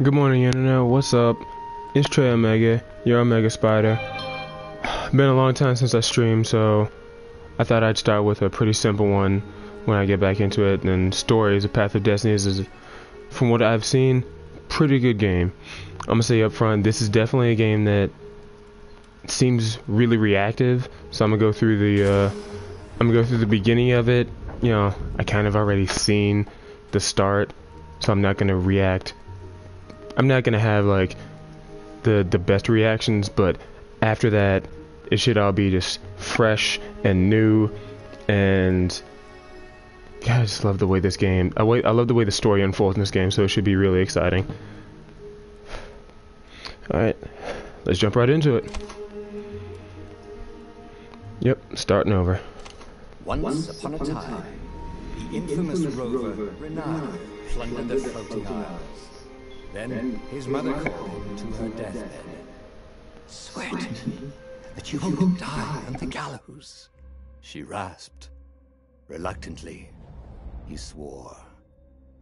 Good morning, Internet. What's up? It's Trey Omega, your OmegaSpider. Been a long time since I streamed, so I thought I'd start with a pretty simple one when I get back into it. And Stories, A Path of Destinies is, from what I've seen, pretty good game. I'm gonna say up front, this is definitely a game that seems really reactive. So I'm gonna go through the beginning of it. You know, I kind of already seen the start, so I'm not gonna react. I'm not gonna have like the best reactions, but after that, it should all be just fresh and new. And God, I just love the way this game. I love the way the story unfolds in this game, so it should be really exciting. All right, let's jump right into it. Yep, starting over. Once upon a time, the infamous rover Renard plundered the floating isles. Then his mother called him to her deathbed. "Swear to me that you won't die on the gallows," she rasped. Reluctantly, he swore.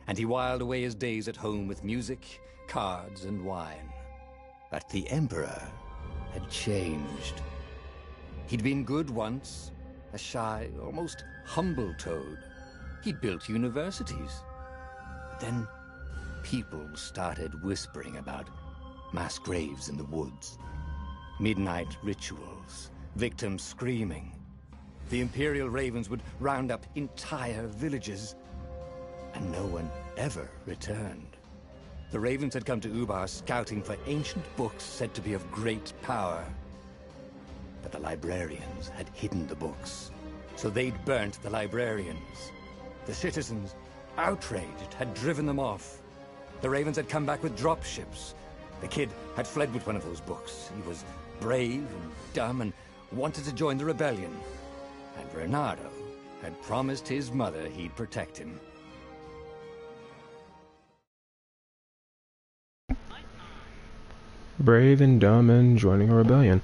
And he whiled away his days at home with music, cards, and wine. But the Emperor had changed. He'd been good once, a shy, almost humble toad. He'd built universities. But then people started whispering about mass graves in the woods, midnight rituals, victims screaming. The Imperial Ravens would round up entire villages, and no one ever returned. The Ravens had come to Ubar scouting for ancient books said to be of great power. But the librarians had hidden the books, so they'd burnt the librarians. The citizens, outraged, had driven them off. The Ravens had come back with dropships. The kid had fled with one of those books. He was brave and dumb and wanted to join the rebellion. And Bernardo had promised his mother he'd protect him. Brave and dumb and joining a rebellion.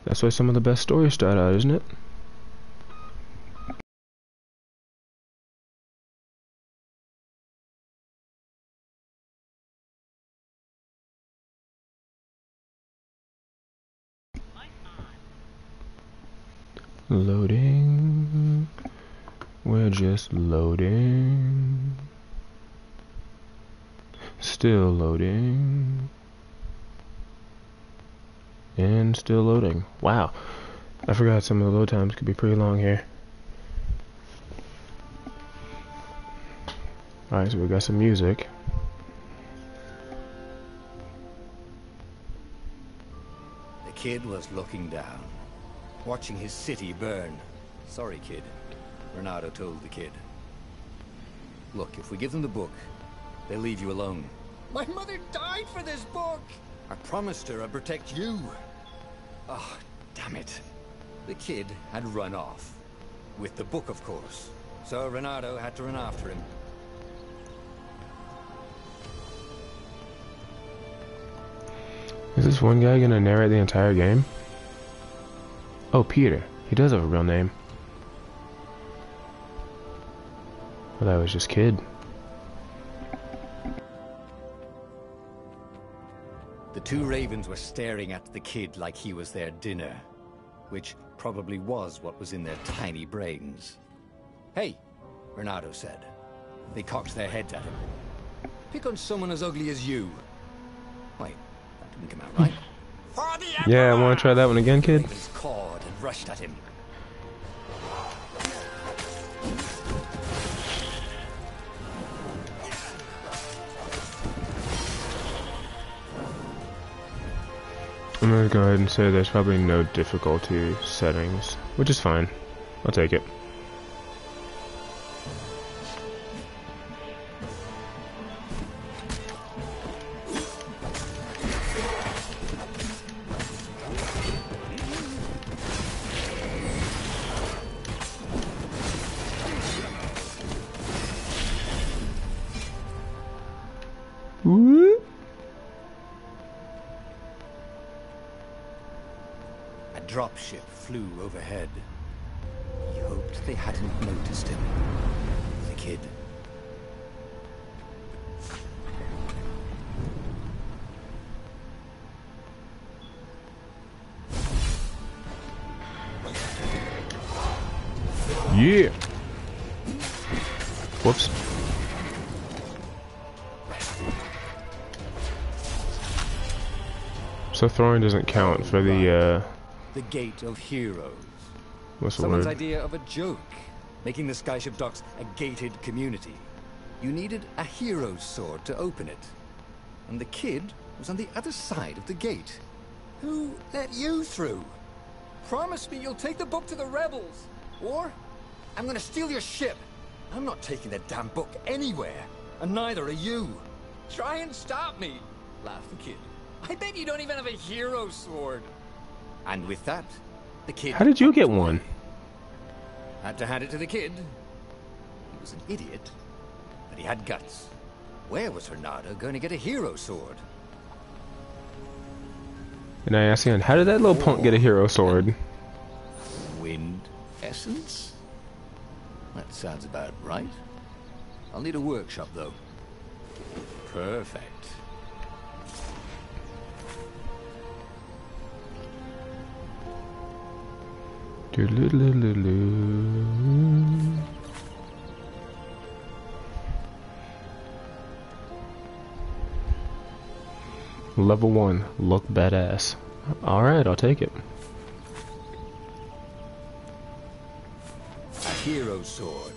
That's why some of the best stories start out, isn't it? Loading. We're just loading. Still loading. And still loading. Wow. I forgot some of the load times could be pretty long here. Alright, so we got some music. The kid was looking down, watching his city burn. "Sorry, kid," Bernardo told the kid. "Look, if we give them the book, they'll leave you alone." "My mother died for this book! I promised her I'd protect you." "Oh, damn it." The kid had run off. With the book, of course. So Bernardo had to run after him. Is this one guy gonna narrate the entire game? Oh, Peter. He does have a real name. Well, that was just Kid. The two Ravens were staring at the kid like he was their dinner, which probably was what was in their tiny brains. "Hey," Bernardo said. They cocked their heads at him. "Pick on someone as ugly as you." Wait, that didn't come out right. "For the Emperor!" Yeah, I want to try that one again, Kid. Ravens cawed and rushed at him. I'm gonna go ahead and say there's probably no difficulty settings, which is fine. I'll take it. Woo! A dropship flew overhead. He hoped they hadn't noticed him. The kid Yeah. Whoops. So throwing doesn't count for the Gate of Heroes. What's the Someone's word? idea of a joke, making the Skyship Docks a gated community. You needed a hero's sword to open it. And the kid was on the other side of the gate. Who let you through? Promise me you'll take the book to the rebels, or I'm gonna steal your ship. I'm not taking that damn book anywhere, and neither are you. Try and stop me, laughed the kid. I bet you don't even have a hero sword. And with that, the kid... How did you get one? Had to hand it to the kid. He was an idiot, but he had guts. Where was Renata going to get a hero sword? And I asked again, how did that little punk get a hero sword? Wind essence? That sounds about right. I'll need a workshop, though. Perfect. Level 1, look badass. Alright, I'll take it. A hero sword.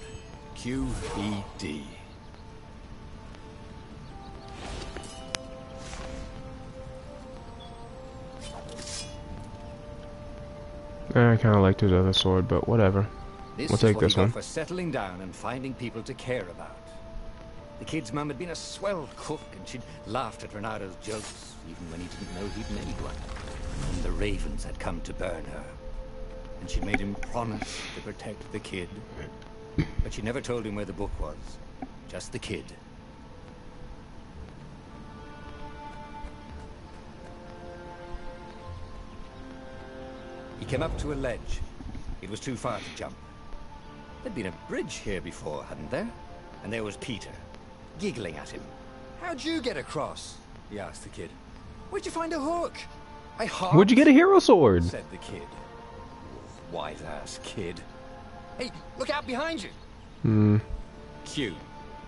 QED. I kind of liked his other sword, but whatever. We'll take this one. For settling down and finding people to care about. The kid's mum had been a swell cook, and she'd laughed at Renato's jokes, even when he didn't know he'd made one. And the ravens had come to burn her. And she'd made him promise to protect the kid. But she never told him where the book was. Just the kid. He came up to a ledge. It was too far to jump. There'd been a bridge here before, hadn't there? And there was Peter, giggling at him. How'd you get across? He asked the kid. Where'd you find a hook? I hopped. Where'd you get a hero sword? Said the kid. Wise-ass kid. Hey, look out behind you. Q,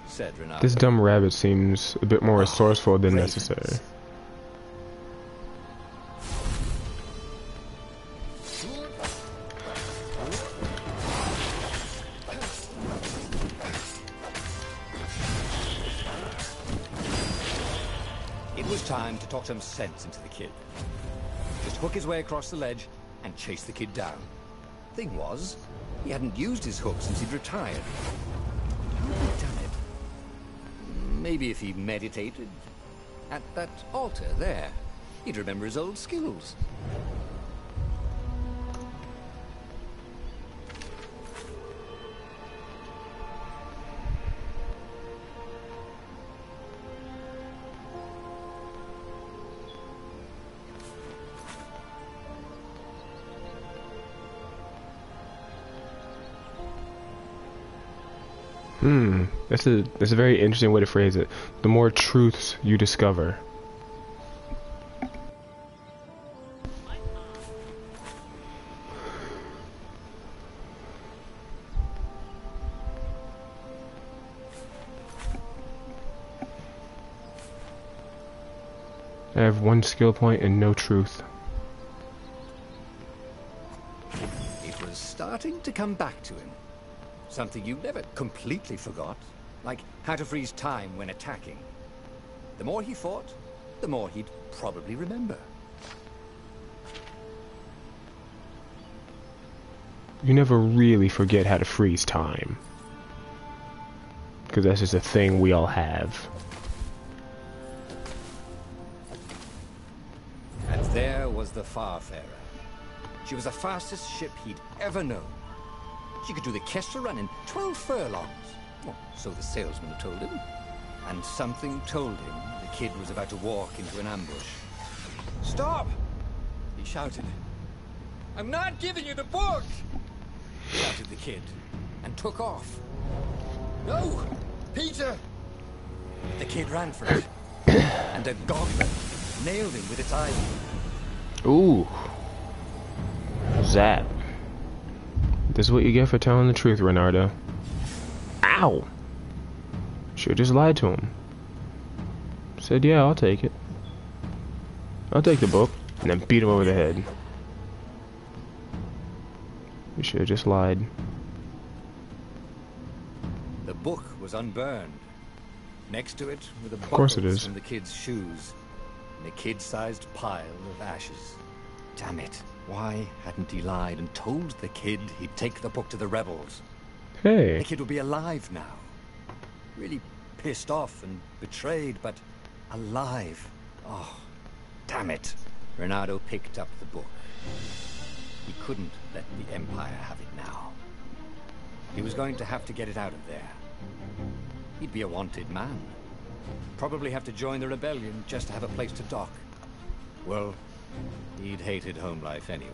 said Renata. This dumb rabbit seems a bit more resourceful than necessary. Time to talk some sense into the kid. Just hook his way across the ledge and chase the kid down. Thing was, he hadn't used his hook since he'd retired. How had he done it? Maybe if he meditated at that altar there, he'd remember his old skills. That's a very interesting way to phrase it. The more truths you discover. I have one skill point and no truth. It was starting to come back to him. Something you never completely forgot, like how to freeze time when attacking. The more he fought, the more he'd probably remember. You never really forget how to freeze time. Because that's just a thing we all have. And there was the Farfarer. She was the fastest ship he'd ever known. She could do the Kestra run in 12 furlongs. Well, so the salesman had told him. And something told him the kid was about to walk into an ambush. Stop! He shouted. I'm not giving you the book! Shouted the kid, and took off. No! Peter! The kid ran for it. And a goblin nailed him with its eye. Ooh. Zap. This is what you get for telling the truth, Renardo. Ow! Should've just lied to him. Said, yeah, I'll take it. I'll take the book, and then beat him over the head. You should've just lied. The book was unburned. Next to it were the Of course it buckles is. from the kid's shoes, and a kid-sized pile of ashes. Damn it. Why hadn't he lied and told the kid he'd take the book to the rebels? Hey. The kid would be alive now. Really pissed off and betrayed, but alive. Oh, damn it. Renato picked up the book. He couldn't let the Empire have it now. He was going to have to get it out of there. He'd be a wanted man. Probably have to join the rebellion just to have a place to dock. Well, he'd hated home life anyway.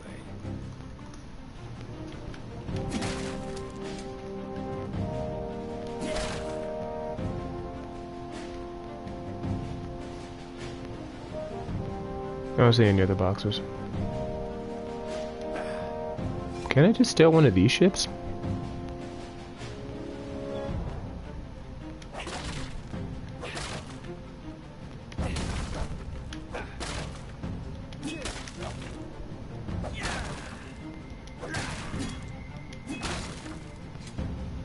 I don't see any other boxes. Can I just steal one of these ships?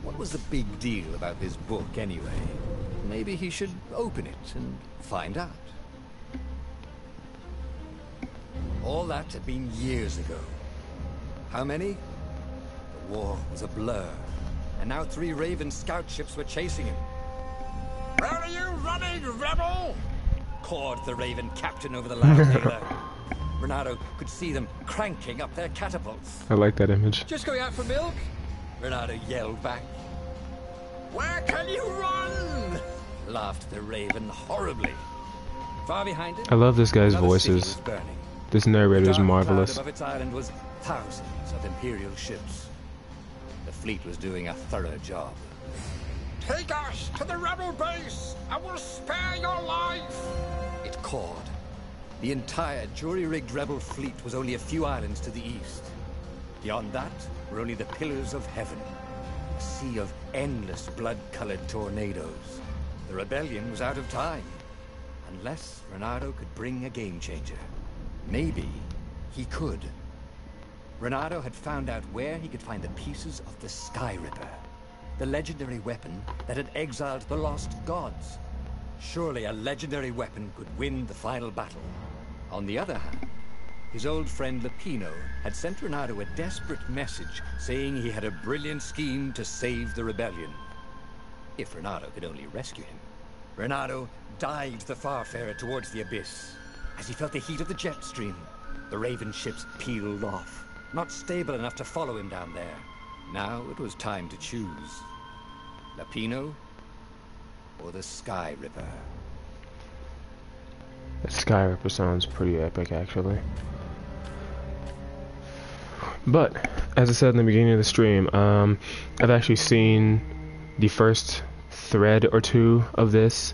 What was the big deal about this book anyway? Maybe he should open it and find out. All that had been years ago. How many? The war was a blur, and now 3 Raven scout ships were chasing him. Where are you running, rebel? Cawed the Raven captain over the loud hailer. Renato could see them cranking up their catapults. I like that image. Just going out for milk? Renato yelled back. Where can you run? Laughed the Raven horribly. Far behind it, I love this guy's another city voices. was burning. This narrator is Dark marvelous. cloud above its island was thousands of Imperial ships. The fleet was doing a thorough job. Take us to the rebel base! I will spare your life! It cawed. The entire jury-rigged rebel fleet was only a few islands to the east. Beyond that were only the pillars of heaven. A sea of endless blood-colored tornadoes. The rebellion was out of time. Unless Renato could bring a game-changer. Maybe he could. Renato had found out where he could find the pieces of the Sky Ripper, the legendary weapon that had exiled the lost gods. Surely a legendary weapon could win the final battle. On the other hand, his old friend Lapino had sent Renato a desperate message saying he had a brilliant scheme to save the rebellion. If Renato could only rescue him. Renato dived the Farfarer towards the abyss. As he felt the heat of the jet stream, the Raven ships peeled off, not stable enough to follow him down there. Now it was time to choose. Lapino or the Sky Ripper? The Sky Ripper sounds pretty epic, actually. But, as I said in the beginning of the stream, I've actually seen the first thread or two of this,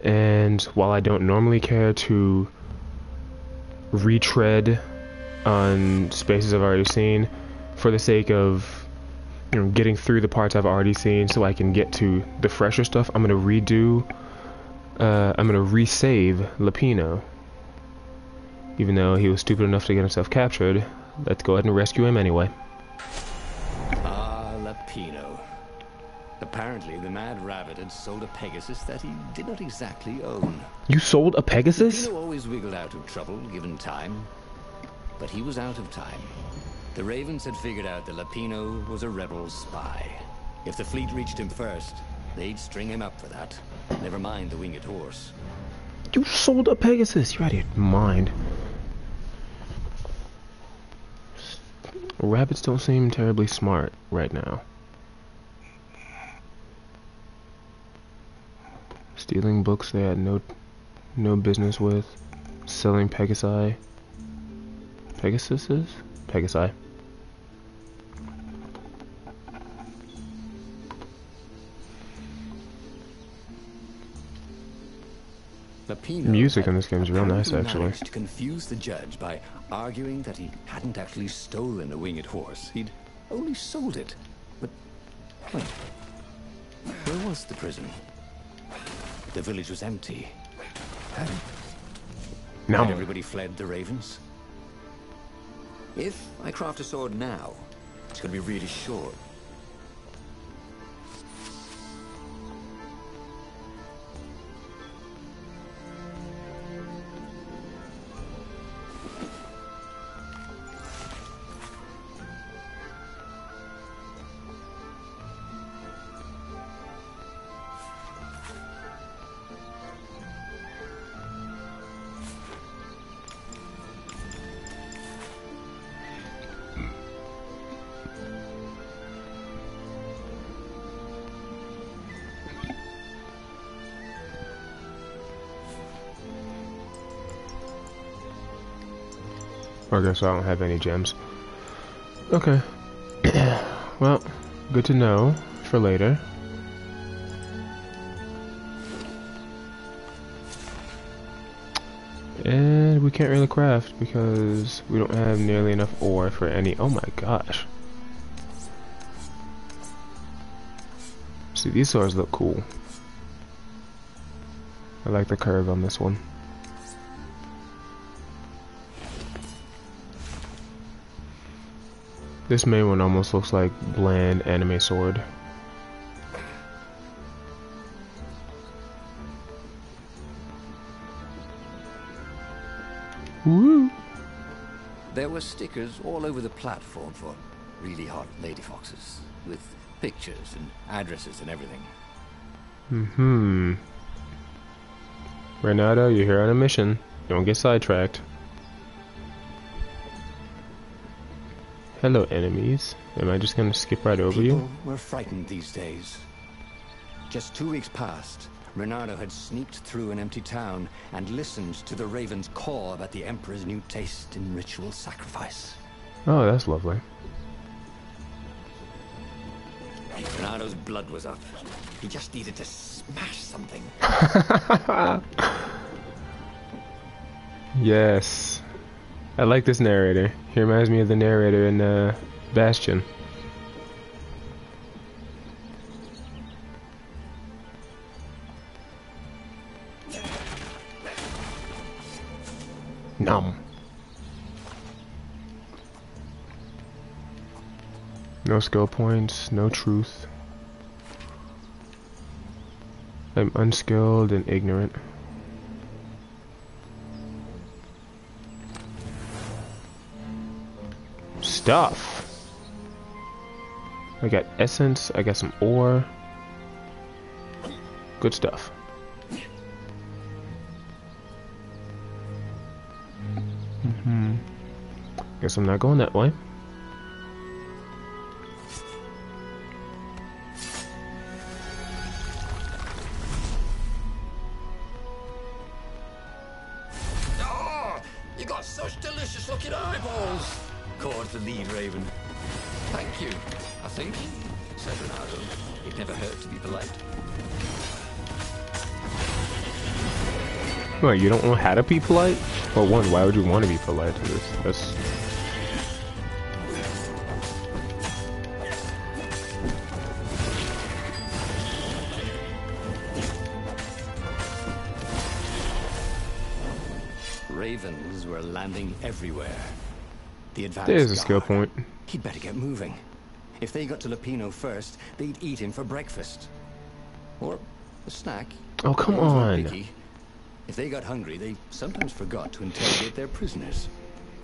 and while I don't normally care to retread on spaces I've already seen, for the sake of getting through the parts I've already seen so I can get to the fresher stuff, I'm gonna resave Lapino. Even though he was stupid enough to get himself captured, let's go ahead and rescue him anyway. Ah, Lapino. Apparently the Mad Rabbit had sold a Pegasus that he did not exactly own. You sold a Pegasus? Lapino always wiggled out of trouble, given time. But he was out of time. The Ravens had figured out that Lapino was a rebel spy. If the fleet reached him first, they'd string him up for that. Never mind the winged horse. You sold a Pegasus! You're out of your mind. Rabbits don't seem terribly smart right now. Stealing books they had no business with. Selling Pegasi. Pegasuses? Pegasi. Music in this game is real nice, actually. Managed to confuse the judge by arguing that he hadn't actually stolen a winged horse. He'd only sold it. But wait, where was the prison? The village was empty. Had everybody fled the ravens? If I craft a sword now, it's going to be really short. I guess I don't have any gems. Okay. Well, good to know for later. And we can't really craft because we don't have nearly enough ore for any. Oh my gosh. See, these swords look cool. I like the curve on this one. This main one almost looks like bland anime sword. Woo! There were stickers all over the platform for really hot lady foxes, with pictures and addresses and everything. Renato, you're here on a mission. Don't get sidetracked. Hello, enemies. Am I just gonna skip right over you? People were frightened these days. Just 2 weeks past, Renato had sneaked through an empty town and listened to the ravens call about the Emperor's new taste in ritual sacrifice. Oh, that's lovely. Renato's blood was up. He just needed to smash something. Yes. I like this narrator. He reminds me of the narrator in Bastion. Nom. No skill points, no truth. I'm unskilled and ignorant. Stuff. I got essence, I got some ore. Good stuff. Guess I'm not going that way. Oh, you got such delicious looking eyeballs. Caught the lead, Raven. Thank you, I think, said Renato. It never hurt to be polite. What, you don't know how to be polite? Well, one, why would you want to be polite to this? That's... Ravens were landing everywhere. The advanced There's a skill guard. point. He'd better get moving. If they got to Lupino first, they'd eat him for breakfast. Or a snack. Oh, come Ravens weren't on. picky. If they got hungry, they sometimes forgot to interrogate their prisoners.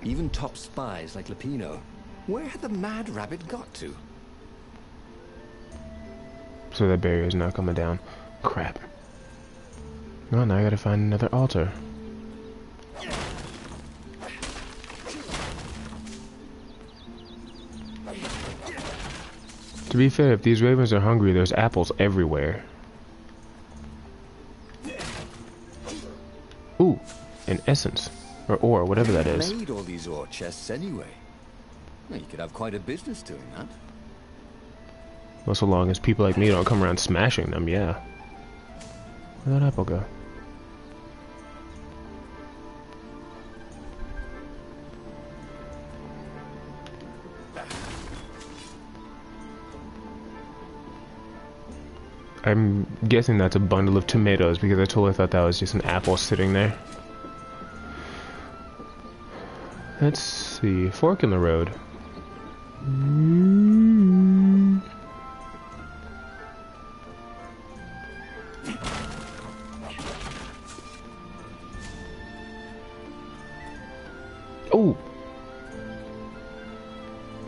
Even top spies like Lupino. Where had the mad rabbit got to? So that barrier is not coming down. Crap. Well, now I gotta find another altar. To be fair, if these ravens are hungry, there's apples everywhere. Ooh, an essence. Or ore, whatever that is. Made all these ore chests anyway. Well, you could have quite a business doing that. Well, so long as people like me don't come around smashing them, yeah. Where'd that apple go? I'm guessing that's a bundle of tomatoes because I totally thought that was just an apple sitting there. Let's see. Fork in the road. Oh!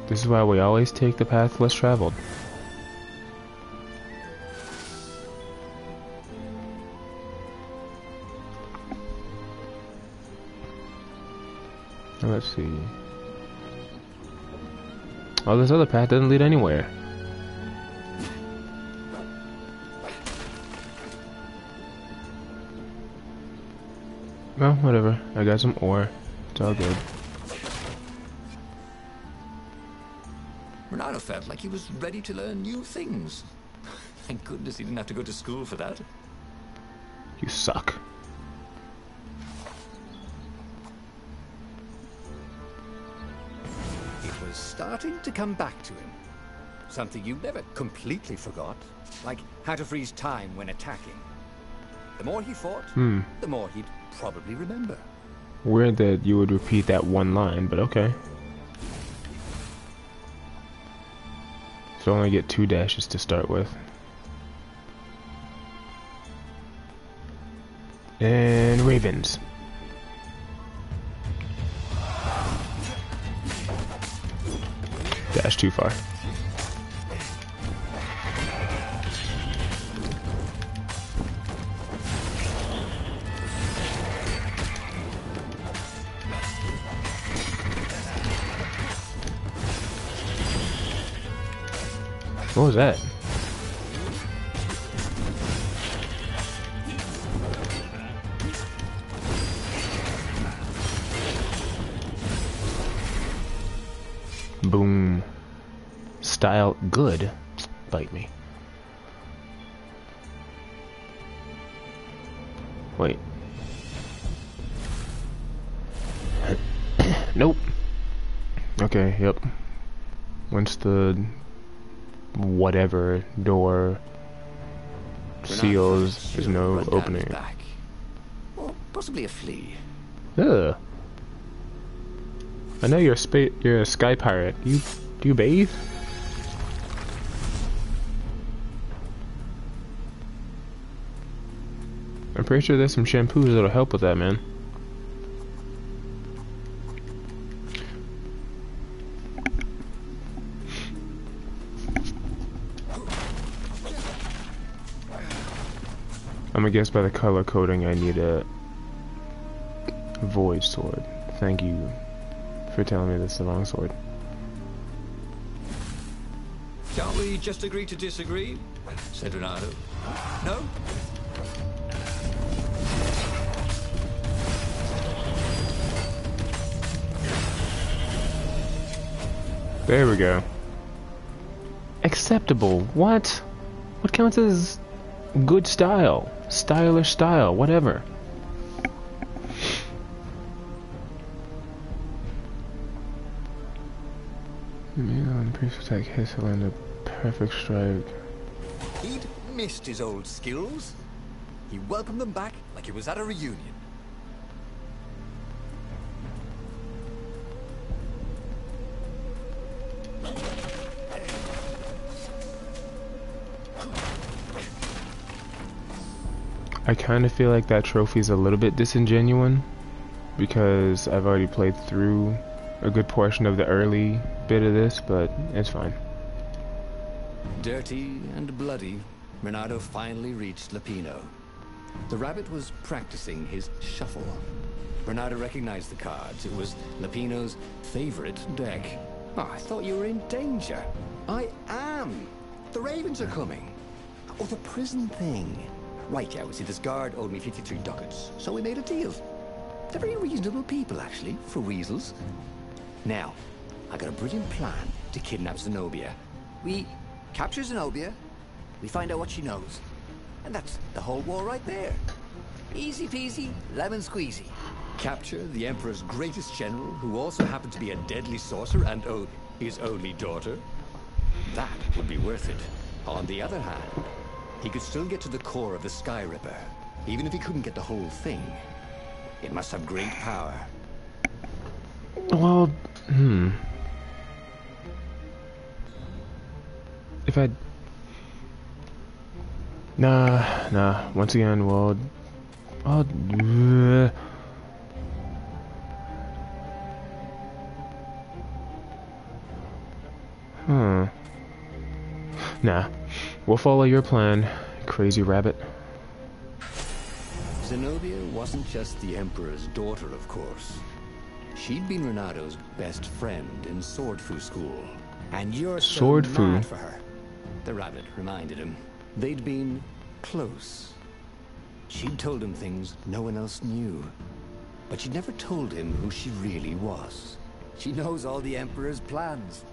This is why we always take the path less traveled. Let's see. Oh, this other path doesn't lead anywhere. Well, whatever. I got some ore. It's all good. Renato felt like he was ready to learn new things. Thank goodness he didn't have to go to school for that. You suck. It was starting to come back to him. Something you never completely forgot. Like how to freeze time when attacking. The more he fought, the more he'd probably remember. Weird that you would repeat that one line, but okay. So I only get 2 dashes to start with. And ravens. Dash too far. What was that? Boom. Style good. Bite me. Wait. Nope. Okay, yep. Once the whatever door seals, there's no opening. Back. Or possibly a flea. Ugh. I know you're a sky pirate. Do you bathe? I'm pretty sure there's some shampoos that'll help with that, man. I'm gonna guess by the color coding I need a void sword. Thank you for telling me this is the wrong sword. Can't we just agree to disagree? Said Renato. No? There we go. Acceptable. What? What counts as good style? Stylish style, whatever. Man, priest attack hits to land a perfect strike. He'd missed his old skills. He welcomed them back like he was at a reunion. I kind of feel like that trophy's a little bit disingenuous because I've already played through a good portion of the early bit of this, but it's fine. Dirty and bloody, Renato finally reached Lapino. The rabbit was practicing his shuffle. Renato recognized the cards. It was Lapino's favorite deck. Oh, I thought you were in danger. I am. The ravens are coming. Oh, the prison thing. Right, yeah, see, this guard owed me 53 ducats, so we made a deal. They're very reasonable people, actually, for weasels. Now, I got a brilliant plan to kidnap Zenobia. We capture Zenobia, we find out what she knows, and that's the whole war right there. Easy peasy, lemon squeezy. Capture the Emperor's greatest general, who also happened to be a deadly sorcerer and owed his only daughter. That would be worth it. On the other hand, He could still get to the core of the Sky Ripper, even if he couldn't get the whole thing. It must have great power. Well, if I... Nah. Once again, well... Nah. We'll follow your plan, crazy rabbit. Zenobia wasn't just the Emperor's daughter, of course. She'd been Renato's best friend in Sword Fu school. And you're so mad for her. The rabbit reminded him. They'd been close. She'd told him things no one else knew. But she'd never told him who she really was. She knows all the Emperor's plans,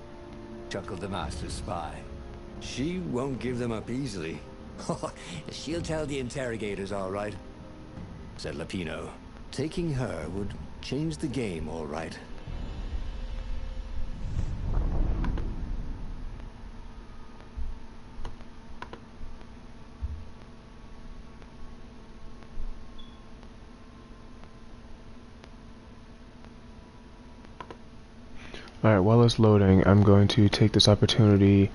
chuckled the Master Spy. She won't give them up easily. She'll tell the interrogators, all right, said Lapino. Taking her would change the game, all right. Alright, while it's loading, I'm going to take this opportunity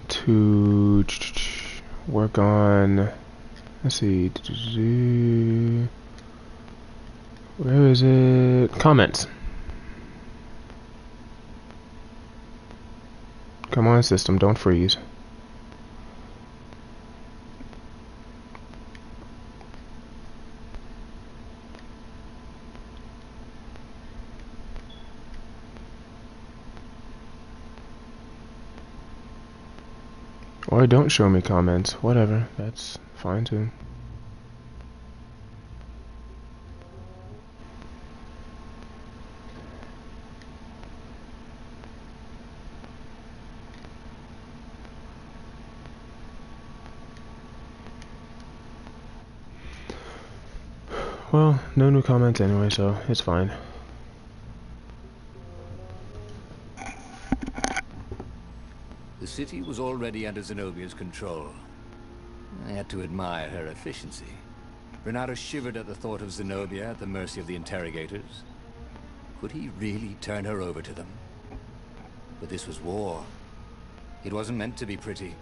to work on, let's see, where is it? Comments. Come on, system, don't freeze. Or don't show me comments, whatever, that's fine too. Well, no new comments anyway, so it's fine. The city was already under Zenobia's control. I had to admire her efficiency. Renato shivered at the thought of Zenobia at the mercy of the interrogators. Could he really turn her over to them? But this was war. It wasn't meant to be pretty.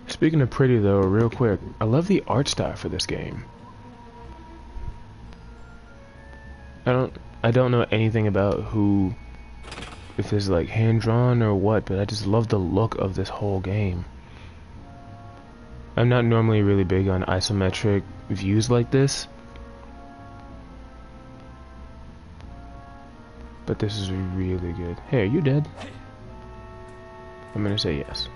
Speaking of pretty though, real quick, I love the art style for this game. I don't know anything about who, if it's like hand drawn or what, but I just love the look of this whole game. I'm not normally really big on isometric views like this, but this is really good. Hey, are you dead? I'm gonna say yes.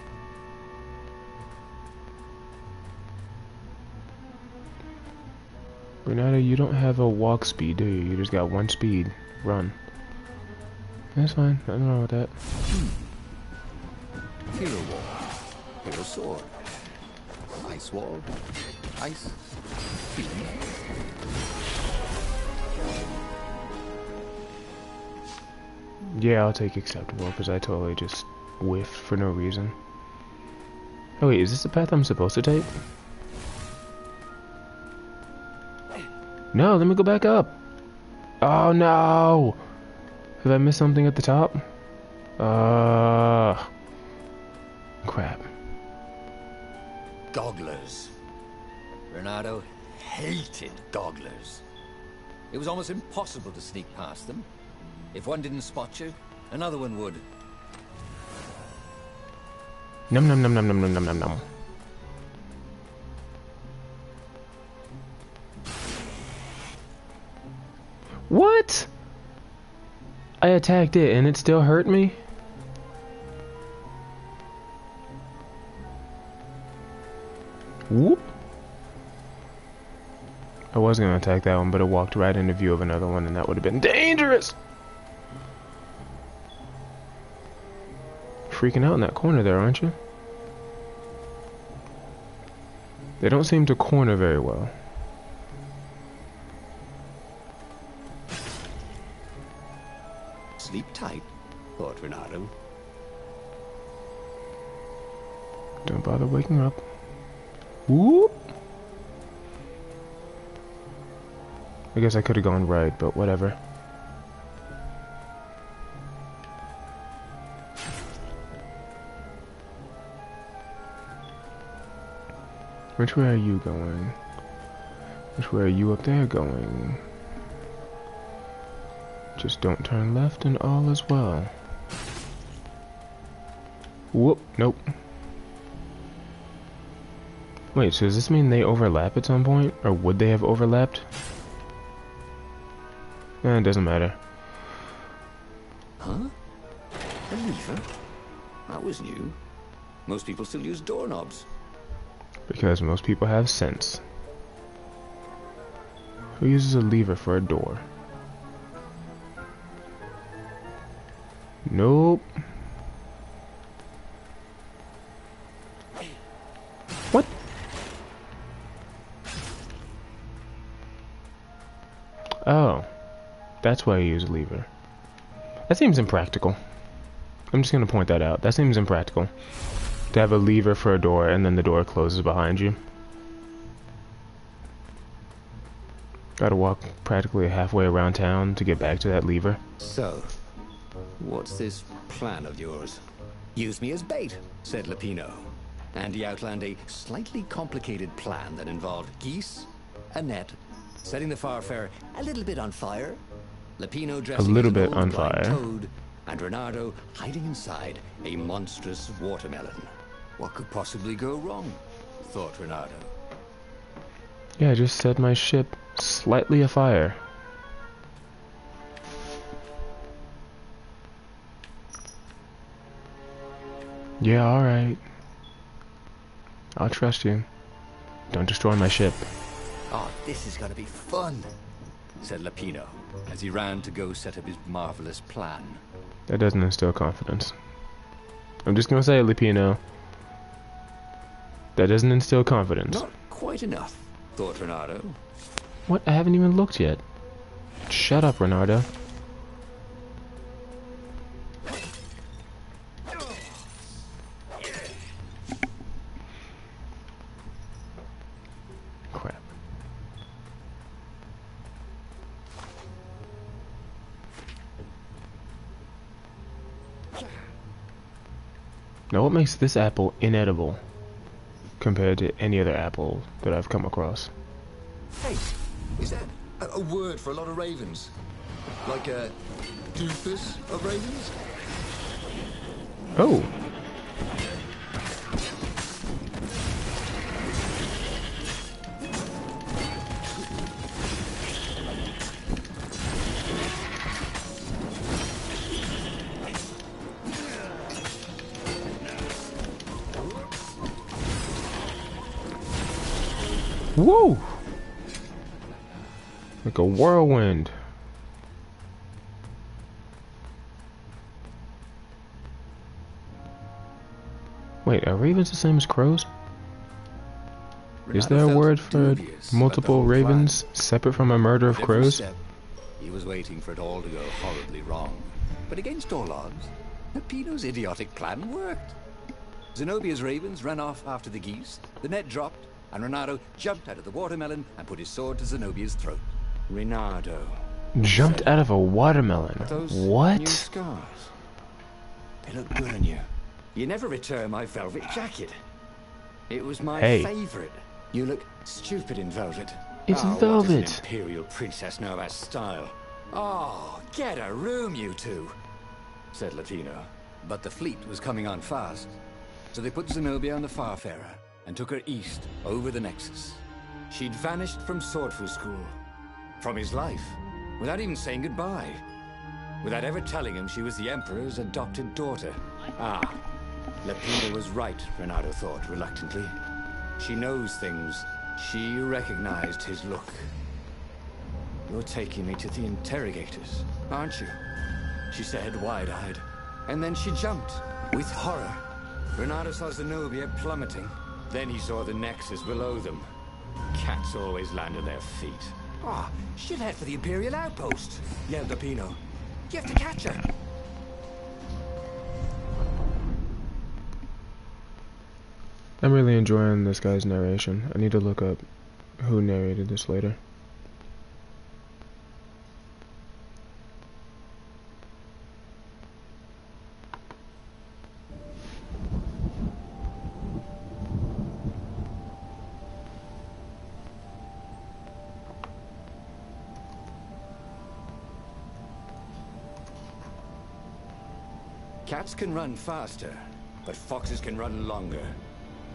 Renato, you don't have a walk speed, do you? You just got one speed. Run. That's fine. Nothing wrong with that. Hero wall. Hero sword. Ice wall. Ice. Yeah, I'll take acceptable, because I totally just whiffed for no reason. Oh wait, is this the path I'm supposed to take? No, let me go back up. Oh no! Have I missed something at the top? Crap. Gogglers. Renato hated gogglers. It was almost impossible to sneak past them. If one didn't spot you, another one would. Num num num num num num num num num. What? I attacked it and it still hurt me? Whoop. I was gonna attack that one, but it walked right into view of another one and that would have been dangerous! Freaking out in that corner there, aren't you? They don't seem to corner very well. Don't bother waking up. Whoop! I guess I could have gone right, but whatever. Which way are you going? Which way are you up there going? Just don't turn left and all is well. Whoop, nope. Wait, so does this mean they overlap at some point? Or would they have overlapped? It doesn't matter. Huh? A lever? That was new. Most people still use doorknobs. Because most people have sense. Who uses a lever for a door? Nope. What? Oh. That's why you use a lever. That seems impractical. I'm just gonna point that out. That seems impractical. To have a lever for a door and then the door closes behind you. Gotta walk practically halfway around town to get back to that lever. So, what's this plan of yours? Use me as bait, said Lupino. And he outlined a slightly complicated plan that involved geese, a net, setting the Farfarer a little bit on fire, Lupino dressing as an old blind toad, and Reynardo hiding inside a monstrous watermelon. What could possibly go wrong? Thought Reynardo. Yeah, I just set my ship slightly afire. Yeah, alright. I'll trust you. Don't destroy my ship. Oh, this is gonna be fun, said Lupino, as he ran to go set up his marvelous plan. That doesn't instill confidence. I'm just gonna say it, Lupino. That doesn't instill confidence. Not quite enough, thought Reynardo. What? I haven't even looked yet. Shut up, Reynardo. Crap. Now what makes this apple inedible compared to any other apple that I've come across? Hey, is that a word for a lot of ravens? Like a doofus of ravens? Oh. Whoa! Like a whirlwind. Wait, are ravens the same as crows? Is there a word for multiple ravens separate from a murder of crows? He was waiting for it all to go horribly wrong. But against all odds, Lupino's idiotic plan worked. Zenobia's ravens ran off after the geese, the net dropped, and Reynardo jumped out of the watermelon and put his sword to Zenobia's throat. Reynardo jumped out of a watermelon. Those what? New scars. They look good on you. You never return my velvet jacket. It was my favorite. You look stupid in velvet. It's What velvet. does an imperial princess know about style? Oh, get a room, you two, said Lupino. But the fleet was coming on fast, so they put Zenobia on the Farfarer and took her east over the Nexus. She'd vanished from Swordfu School, from his life, without even saying goodbye, without ever telling him she was the Emperor's adopted daughter. Ah, Lupino was right, Reynardo thought reluctantly. She knows things. She recognized his look. You're taking me to the interrogators, aren't you? She said, wide-eyed. And then she jumped, with horror. Reynardo saw Zenobia plummeting. Then he saw the Nexus below them. Cats always land on their feet. Ah, she'll head for the Imperial outpost, yelled Lupino. You have to catch her. I'm really enjoying this guy's narration. I need to look up who narrated this later. Cats can run faster, but foxes can run longer.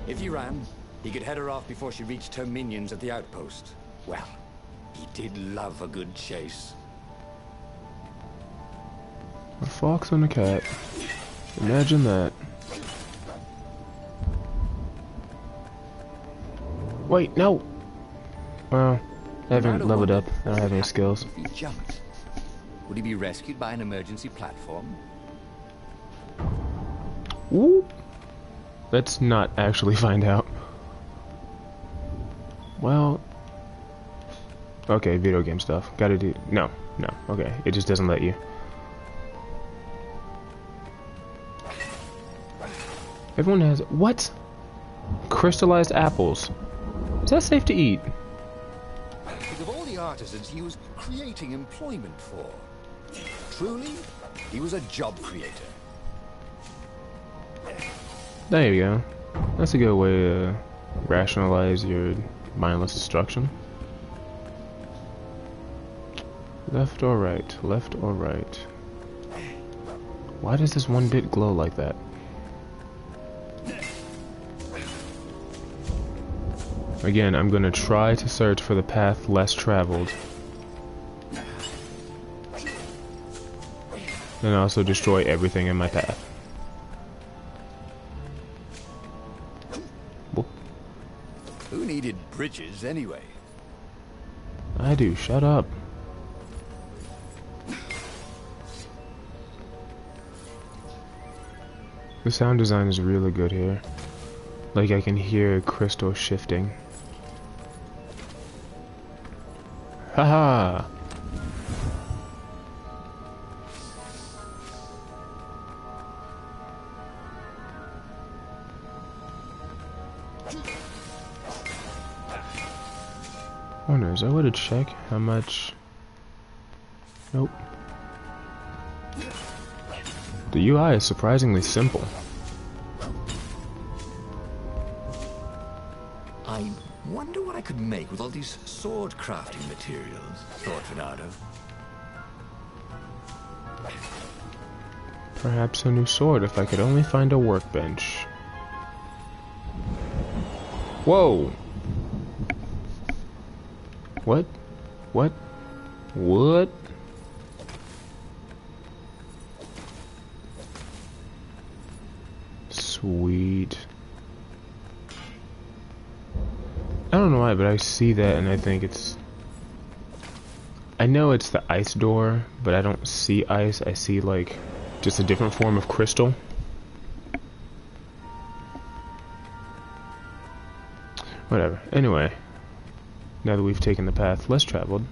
If he ran, he could head her off before she reached her minions at the outpost. Well, he did love a good chase. A fox and a cat. Imagine that. Wait, no! Well, I haven't leveled up. I don't have any skills. If he jumped, would he be rescued by an emergency platform? Whoop. Let's not actually find out. Well, okay, video game stuff. Gotta do. No. Okay, it just doesn't let you. Everyone has what? Crystallized apples. Is that safe to eat? Think of all the artisans he was creating employment for. Truly, he was a job creator. There you go. That's a good way to rationalize your mindless destruction. Left or right? Left or right? Why does this one bit glow like that? Again, I'm gonna try to search for the path less traveled. And also destroy everything in my path. Who needed bridges anyway? I do, shut up. The sound design is really good here. Like I can hear crystal shifting. Haha! Wonder, is there a way to check how much? Nope. The UI is surprisingly simple. I wonder what I could make with all these sword crafting materials, thought Venado. Perhaps a new sword if I could only find a workbench. Whoa! What? What? What? Sweet. I don't know why, but I see that and I think it's... I know it's the ice door, but I don't see ice. I see, like, just a different form of crystal. Whatever. Anyway. Now that we've taken the path less traveled,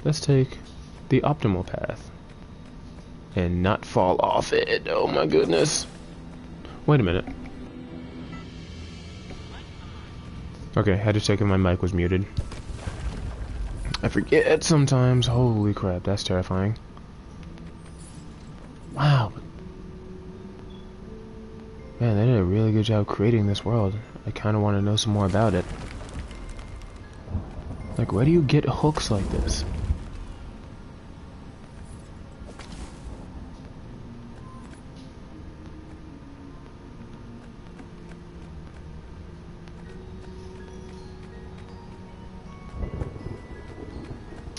let's take the optimal path. And not fall off it. Oh my goodness. Wait a minute. Okay, had to check if my mic was muted. I forget sometimes. Holy crap, that's terrifying. Wow. Man, they did a really good job creating this world. I kind of want to know some more about it. Like, where do you get hooks like this?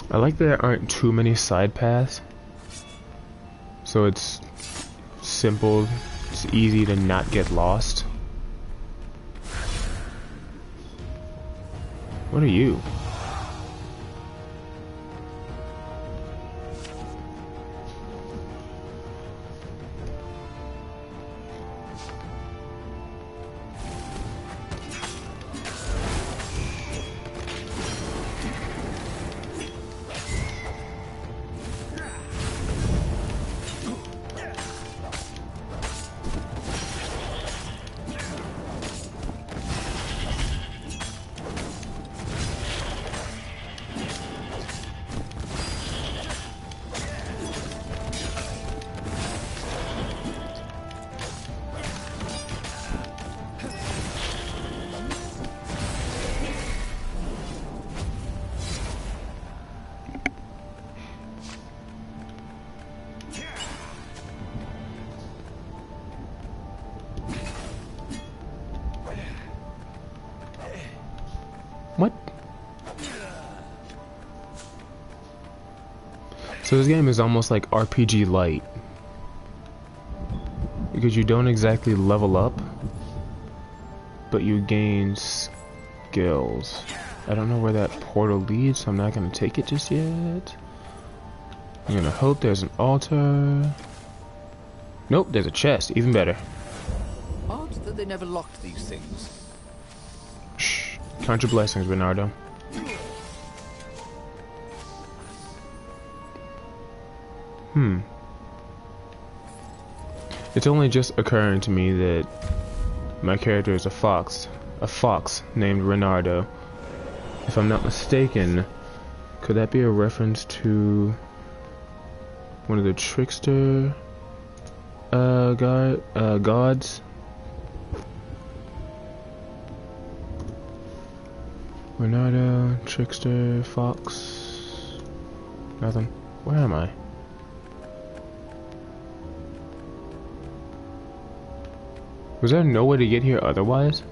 I like that there aren't too many side paths. So it's simple, it's easy to not get lost. What are you? What? So this game is almost like RPG light. Because you don't exactly level up, but you gain skills. I don't know where that portal leads, so I'm not going to take it just yet. I'm going to hope there's an altar. Nope, there's a chest. Even better. Odd that they never locked these things. Shh. Count your blessings, Bernardo. It's only just occurring to me that my character is a fox named Renardo. If I'm not mistaken, could that be a reference to one of the trickster gods? Renardo, trickster, fox, nothing. Where am I? Was there no way to get here otherwise?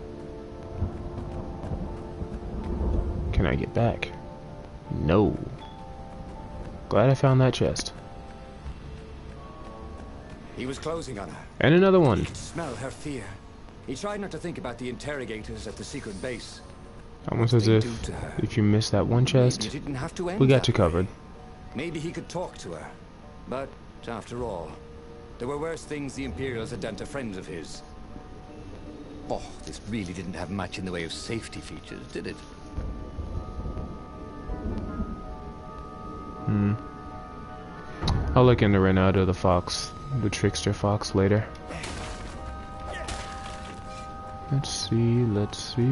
Can I get back? No. Glad I found that chest. He was closing on her. And another one. He could smell her fear. He tried not to think about the interrogators at the secret base. Almost as if you missed that one chest, we got you covered. Maybe he could talk to her. But, after all, there were worse things the Imperials had done to friends of his. Oh, this really didn't have much in the way of safety features, did it? I'll look into Renardo the fox, the trickster fox, later. Let's see.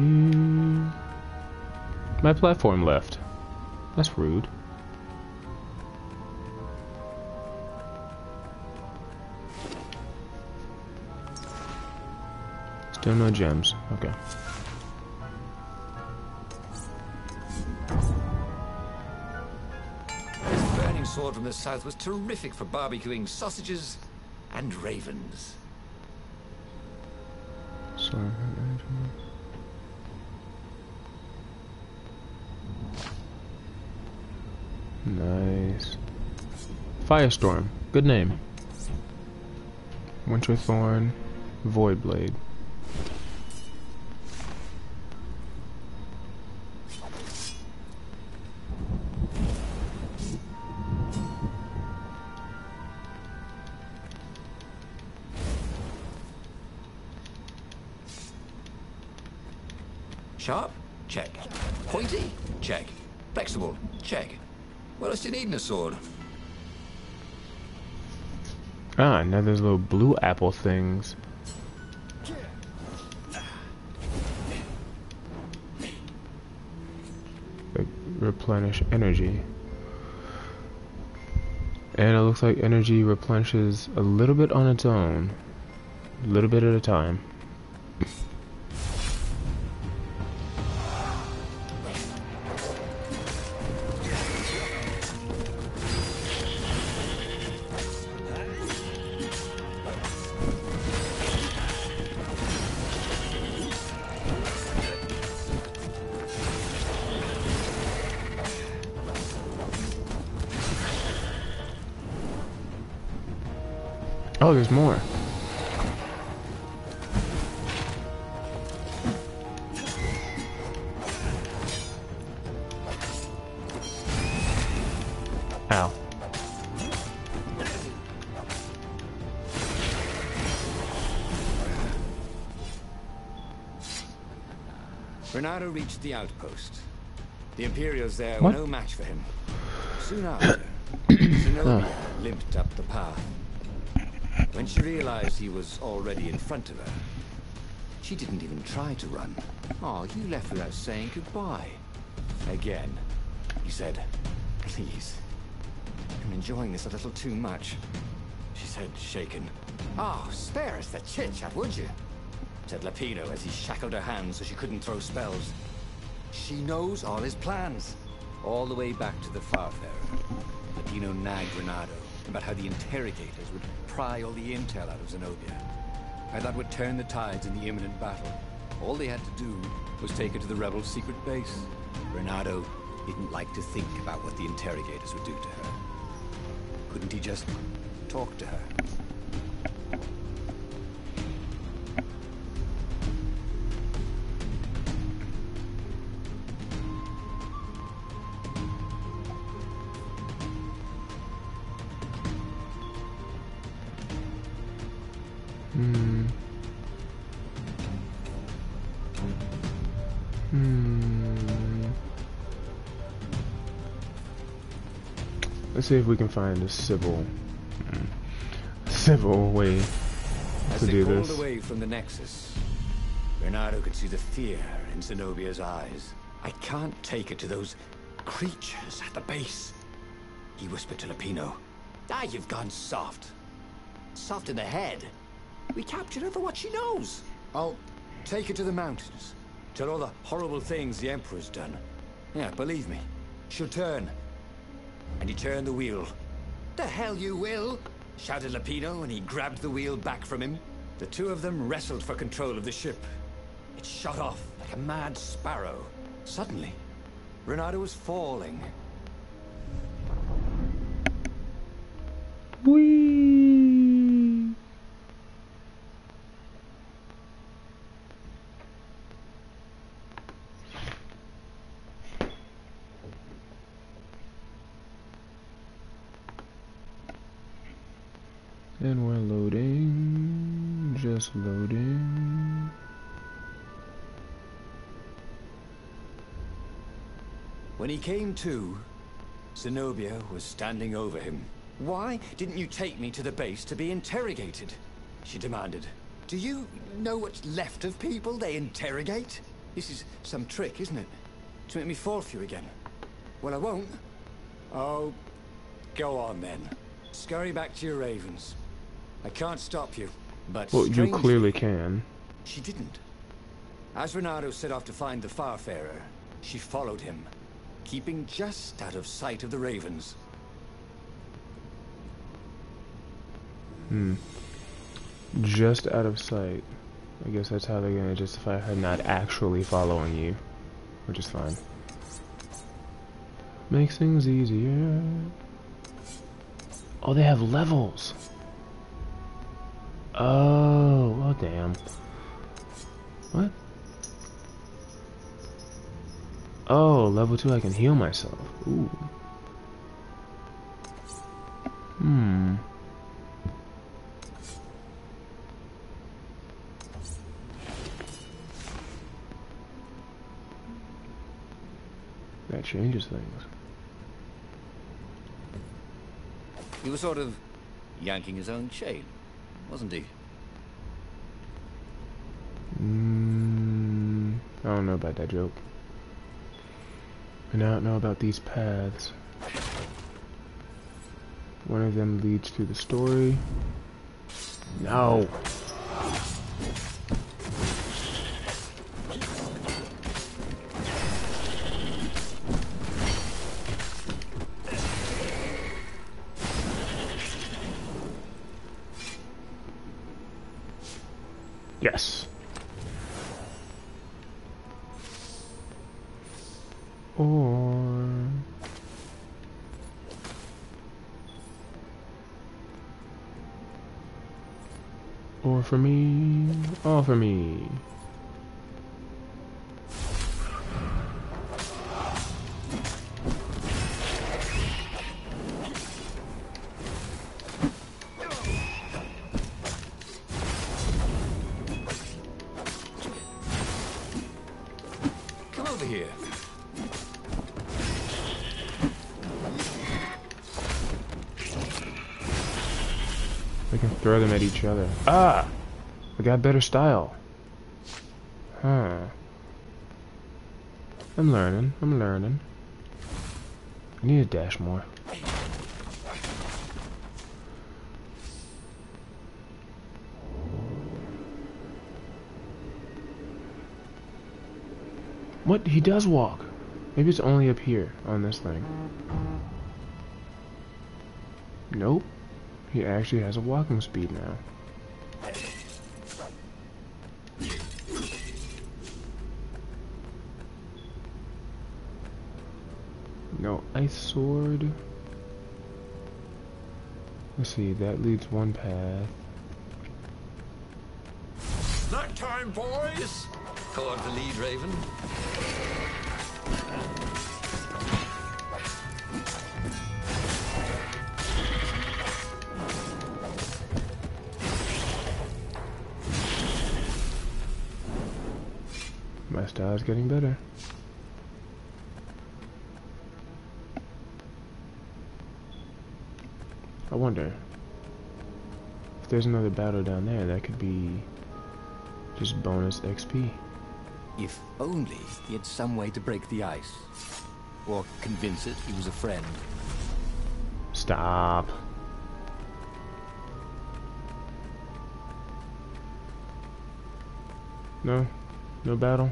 My platform left. That's rude. Still no gems. Okay. This burning sword from the south was terrific for barbecuing sausages and ravens. Sorry. Nice. Firestorm. Good name. Winterthorn. Voidblade. Sharp? Check. Pointy? Check. Flexible? Check. What else do you need in a sword? Ah, now there's little blue apple things. That replenish energy. And it looks like energy replenishes a little bit on its own. A little bit at a time. Oh, there's more. Ow. Bernardo reached the outpost. The Imperials there were no match for him. Soon after, Zenobia limped up the path. When she realized he was already in front of her, she didn't even try to run. Oh, you left without saying goodbye. Again, he said, "Please, I'm enjoying this a little too much," she said, shaken. "Oh, spare us the chit-chat, would you?" said Lapino as he shackled her hands so she couldn't throw spells. She knows all his plans. All the way back to the Farfarer, Lapino nagged Renardo about how the interrogators would pry all the intel out of Zenobia, how that would turn the tides in the imminent battle. All they had to do was take her to the rebels' secret base. Renato didn't like to think about what the interrogators would do to her. Couldn't he just talk to her? Let's see if we can find a civil way to do this. As they pulled away from the Nexus, Renato could see the fear in Zenobia's eyes. I can't take her to those creatures at the base, he whispered to Lupino. Ah, you've gone soft. Soft in the head. We captured her for what she knows. I'll take her to the mountains. Tell all the horrible things the Emperor's done. Yeah, believe me, she'll turn. And he turned the wheel. The hell you will! Shouted Lupino, and he grabbed the wheel back from him. The two of them wrestled for control of the ship. It shot off like a mad sparrow. Suddenly, Renato was falling. Whee! And we're loading, just loading. When he came to, Zenobia was standing over him. Why didn't you take me to the base to be interrogated? She demanded. Do you know what's left of people they interrogate? This is some trick, isn't it? To make me fall for you again. Well, I won't. Oh, go on then. Scurry back to your ravens. I can't stop you, but well, you clearly can. She didn't. As Renato set off to find the Farfarer, she followed him, keeping just out of sight of the ravens. Just out of sight. I guess that's how they're gonna justify her not actually following you, which is fine. Makes things easier. Oh, they have levels. Oh damn. What? Oh, level 2 I can heal myself. Ooh. That changes things. He was sort of yanking his own chain, wasn't he? I don't know about that joke. And I don't know about these paths. One of them leads to the story. No. Yes. Or for me, all for me. Come over here. We can throw them at each other. Ah! I got better style. Huh. I'm learning. I need to dash more. What? He does walk. Maybe it's only up here on this thing. Nope. He actually has a walking speed now. ice sword. Let's see, that leads one path. Snack time, boys! Call the lead, Raven. My style is getting better. I wonder if there's another battle down there that could be just bonus XP. If only he had some way to break the ice. Or convince it he was a friend. Stop. No? No battle?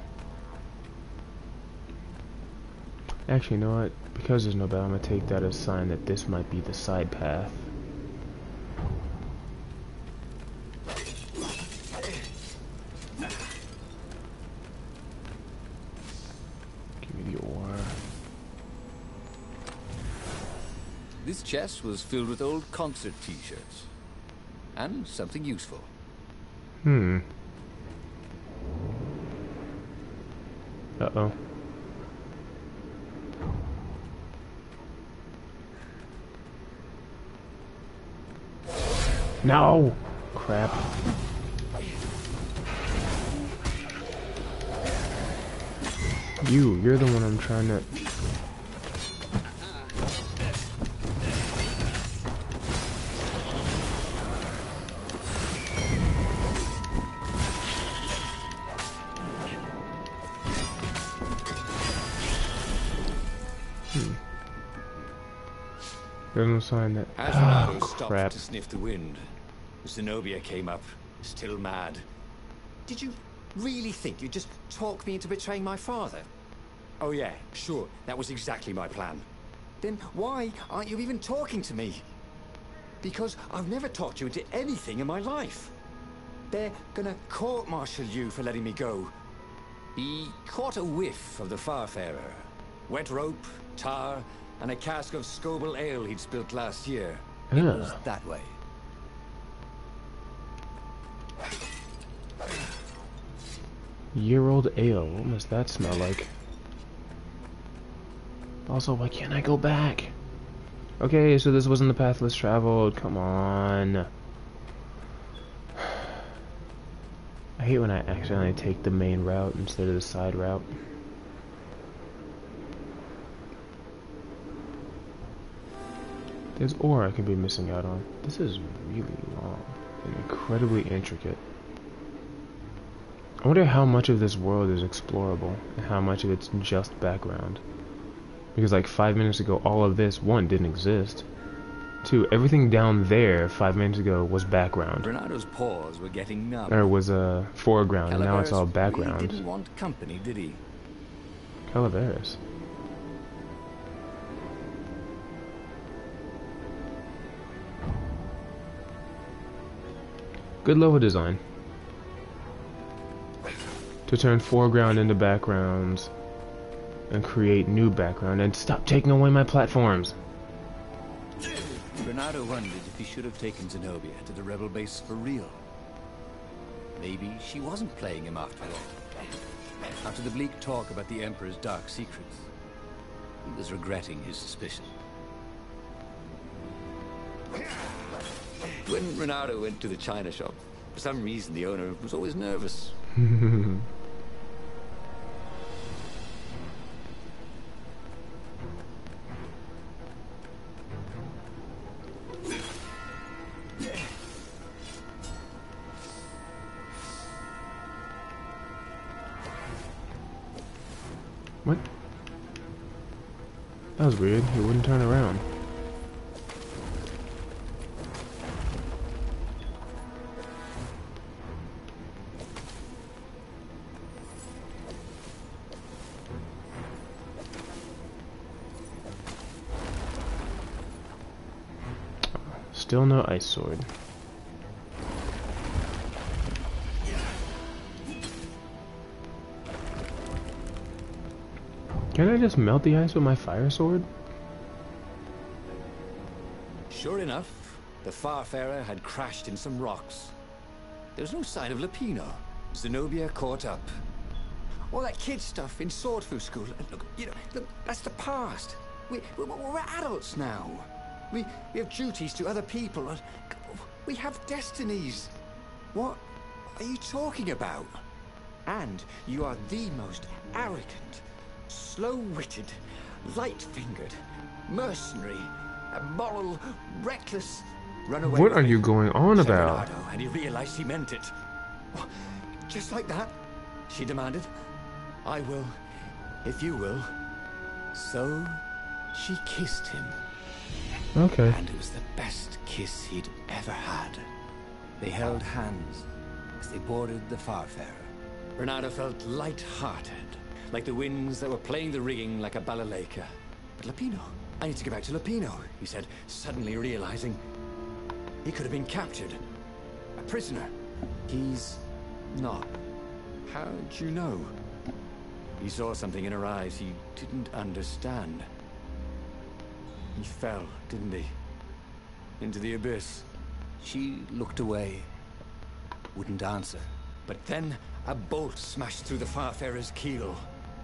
Actually, you know what? Because there's no battle, I'm gonna take that as a sign that this might be the side path. Give me the ore. This chest was filled with old concert t-shirts. And something useful. Uh-oh. No! Crap. You're the one I'm trying to... There's no sign that... As Renato crap. stopped to sniff the wind, Zenobia came up, still mad. Did you really think you'd just talk me into betraying my father? Oh yeah, sure, that was exactly my plan. Then why aren't you even talking to me? Because I've never talked you into anything in my life. They're gonna court-martial you for letting me go. He caught a whiff of the Farfarer. Wet rope, tar, and a cask of Scobel ale he'd spilt last year. It was that way. Year-old ale. What must that smell like? Also, why can't I go back? Okay, so this wasn't the path less traveled. Come on. I hate when I accidentally take the main route instead of the side route. There's ore I can be missing out on. This is really long and incredibly intricate. I wonder how much of this world is explorable and how much of it's just background. Because like 5 minutes ago, all of this, one, didn't exist. Two, everything down there 5 minutes ago was background. Renato's paws were getting numb. Or was foreground, and now it's all Calaveras background. really didn't want company, did he? Calaveras. Good level design. To turn foreground into backgrounds and create new background and stop taking away my platforms. Renato wondered if he should have taken Zenobia to the rebel base for real. Maybe she wasn't playing him after all. After the bleak talk about the Emperor's dark secrets, he was regretting his suspicion. When Renato went to the china shop, for some reason the owner was always nervous. What? That was weird. He wouldn't turn around. Still no ice sword. Can I just melt the ice with my fire sword? Sure enough, the Farfarer had crashed in some rocks. There was no sign of Lupino. Zenobia caught up. All that kid stuff in Swordfu School. Look, look, that's the past. We're adults now. We have duties to other people. We have destinies. What are you talking about? And you are the most arrogant, slow-witted, light-fingered, mercenary, immoral, reckless runaway. What are you going on said about? Bernardo, and he realized he meant it. What? Just like that? She demanded. I will, if you will. So, she kissed him. Okay. And it was the best kiss he'd ever had. They held hands as they boarded the Farfarer. Bernardo felt light-hearted, like the winds that were playing the rigging like a balalaika. But Lupino, I need to get back to Lupino, he said, suddenly realizing he could have been captured. A prisoner. He's not. How'd you know? He saw something in her eyes he didn't understand. He fell, didn't he? Into the abyss. She looked away, wouldn't answer. But then a bolt smashed through the Farfarer's keel.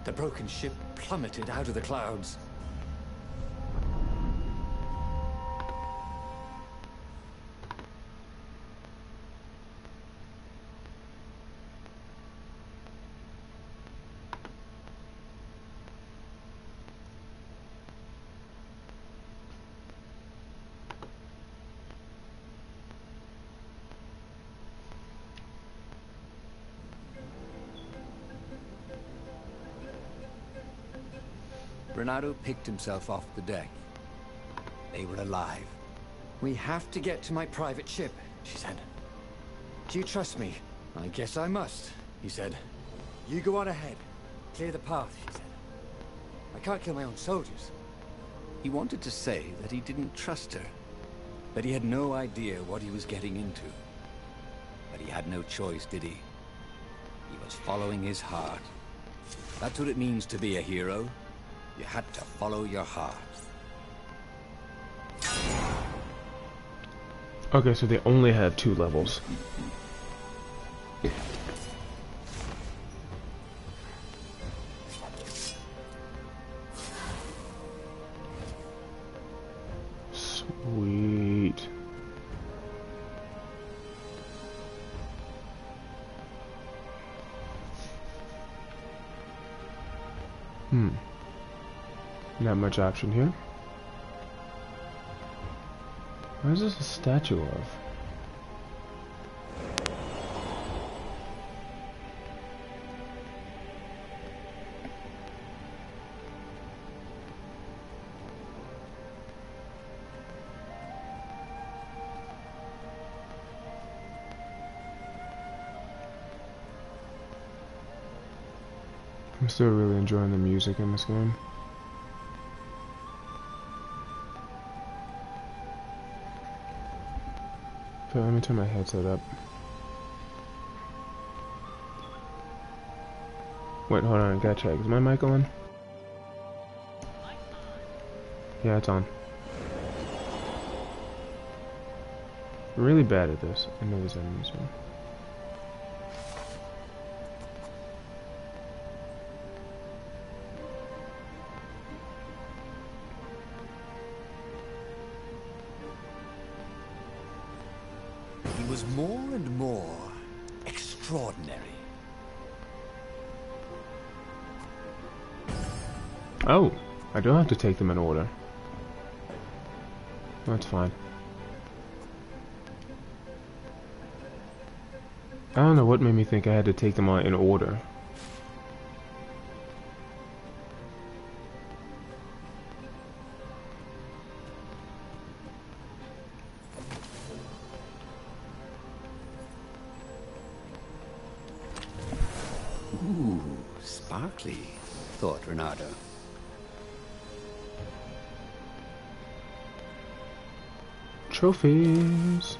The broken ship plummeted out of the clouds. Bernardo picked himself off the deck. They were alive. We have to get to my private ship, she said. Do you trust me? I guess I must, he said. You go on ahead. Clear the path, she said. I can't kill my own soldiers. He wanted to say that he didn't trust her, but he had no idea what he was getting into. But he had no choice, did he? He was following his heart. That's what it means to be a hero. You had to follow your heart. Okay, so they only had 2 levels. Sweet. Not much option here. What is this a statue of? I'm still really enjoying the music in this game. Okay, let me turn my headset up. Wait, hold on, I gotta check. Is my mic on? Yeah, it's on. Really bad at this. I know there's enemies here. He was more and more extraordinary. Oh, I don't have to take them in order. That's fine. I don't know what made me think I had to take them all in order. Ooh, sparkly, thought Renato. Trophies.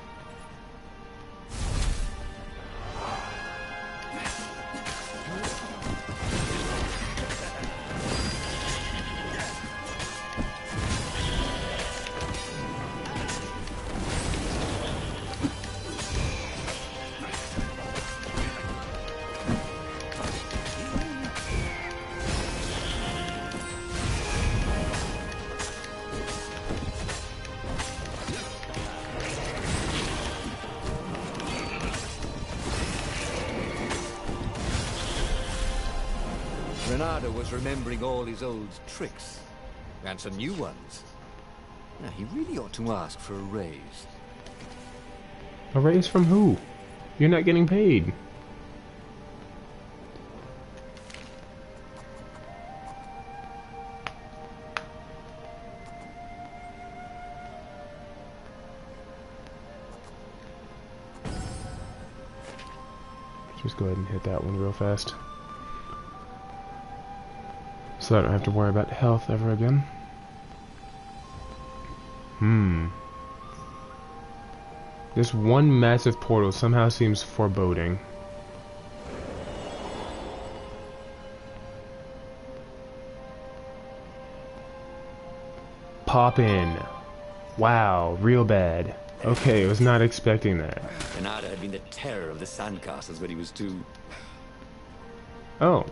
Renato was remembering all his old tricks. And some new ones. Now, he really ought to ask for a raise. A raise from who? You're not getting paid. Just go ahead and hit that one real fast. So I don't have to worry about health ever again. This one massive portal somehow seems foreboding. Pop in. Wow, real bad. Okay, I was not expecting that. Renato had been the terror of the sandcastles when he was 2. Oh.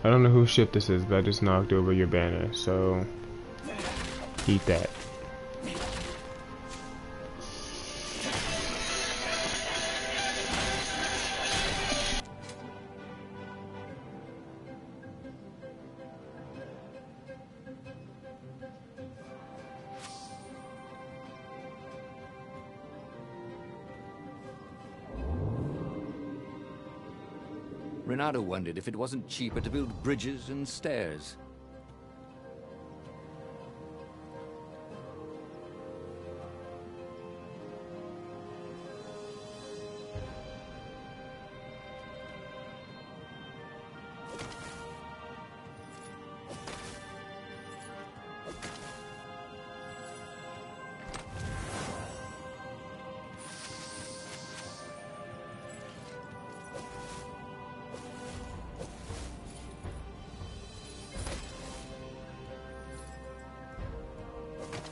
I don't know whose ship this is, but I just knocked over your banner, so eat that. Renato wondered if it wasn't cheaper to build bridges and stairs.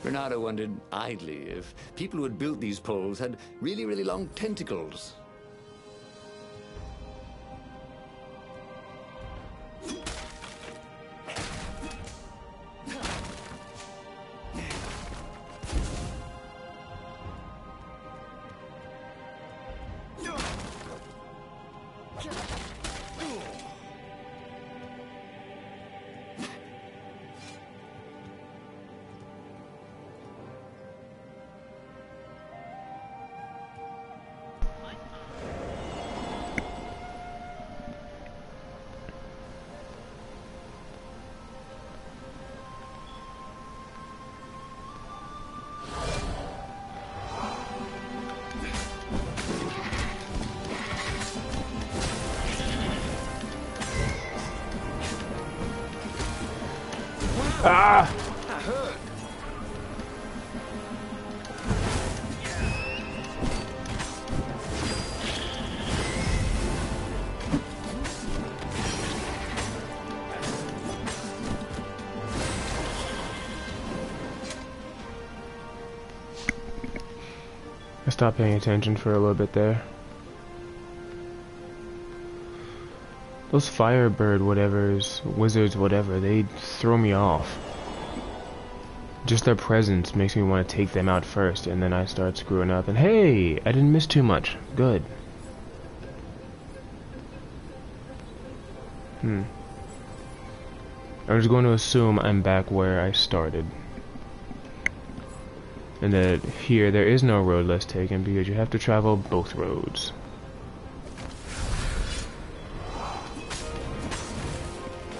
Renato wondered idly if people who had built these poles had really, really long tentacles. Ah! That hurt. I stopped paying attention for a little bit there. Those firebird whatevers, wizards whatever, they throw me off. Just their presence makes me want to take them out first, and then I start screwing up, and hey, I didn't miss too much. Good. I'm just going to assume I'm back where I started. And that here there is no road less taken because you have to travel both roads.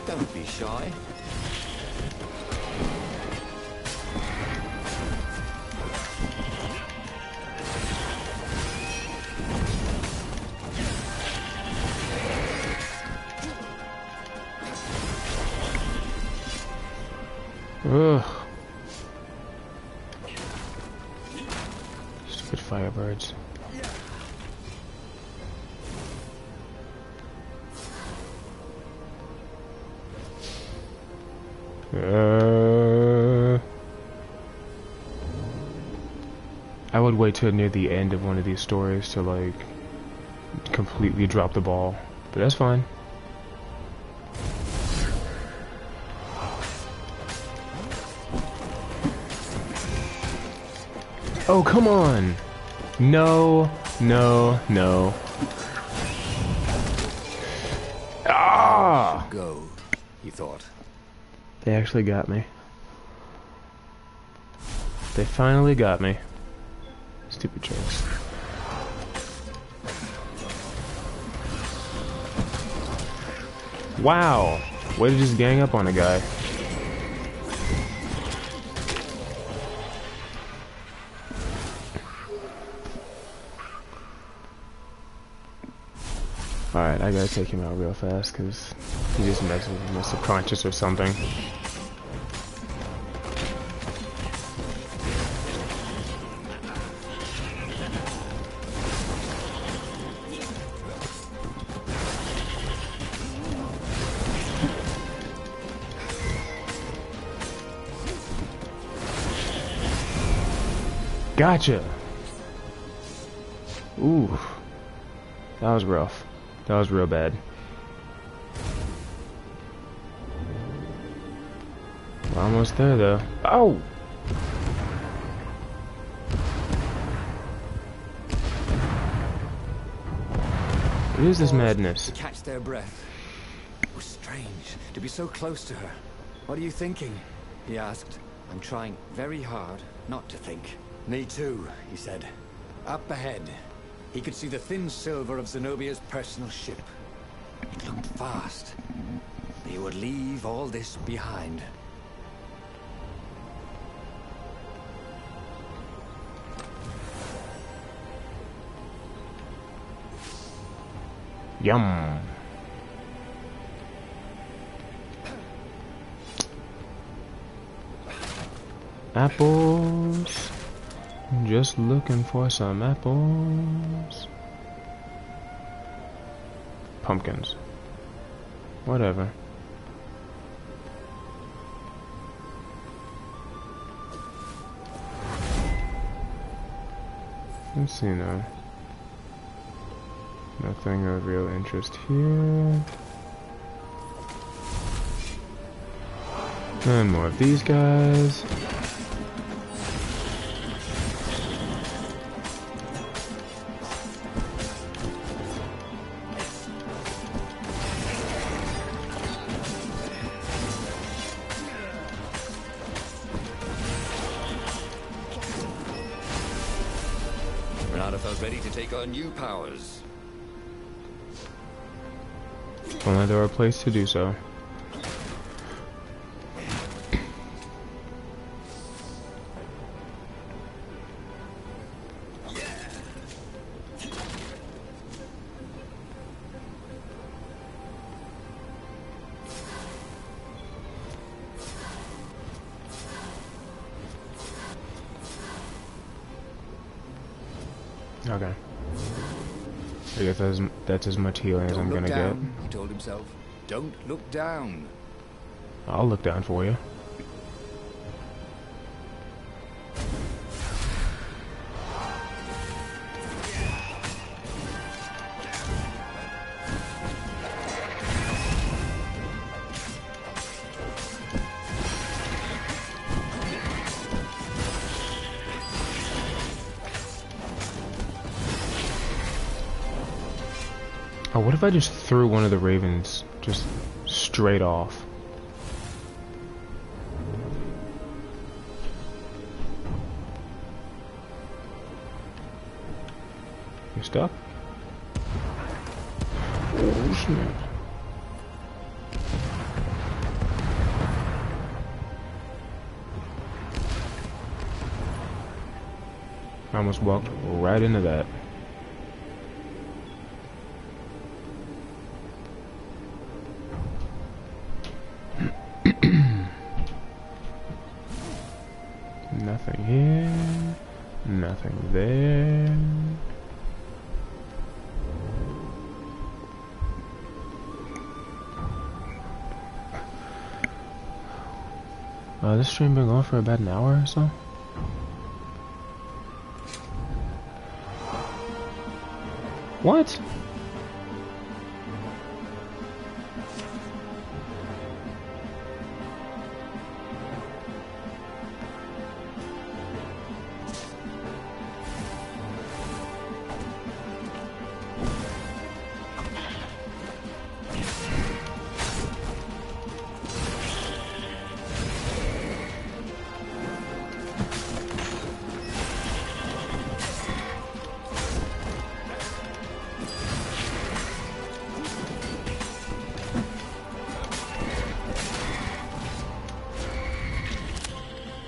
Don't be shy. Ugh. Stupid firebirds. I would wait till near the end of one of these stories to like completely drop the ball, but that's fine. Oh, come on! No, no, no. Ah, Go, he thought. they actually got me. They finally got me. Stupid tricks. Wow! Way to just gang up on a guy. Alright, I gotta take him out real fast because he just messes with my subconscious or something. Gotcha! Ooh. That was rough. That was real bad. We're almost there though. Oh! What is this madness? To catch their breath. It was strange to be so close to her. What are you thinking? He asked. I'm trying very hard not to think. Me too, he said. Up ahead, he could see the thin silver of Zenobia's personal ship. It looked fast. They would leave all this behind. Yum. Apples. Just looking for some apples. Pumpkins. Whatever. Let's see now. Nothing of real interest here. And more of these guys. Renata felt ready to take on new powers. If only there were a place to do so. Okay. I guess that's as much healing as I'm gonna get. He told himself. Don't look down. I'll look down for you. Oh, what if I just threw one of the ravens just straight off? You stuck? Oh, snap. I almost walked right into that. Nothing here, nothing there. This stream been going for about an hour or so. What?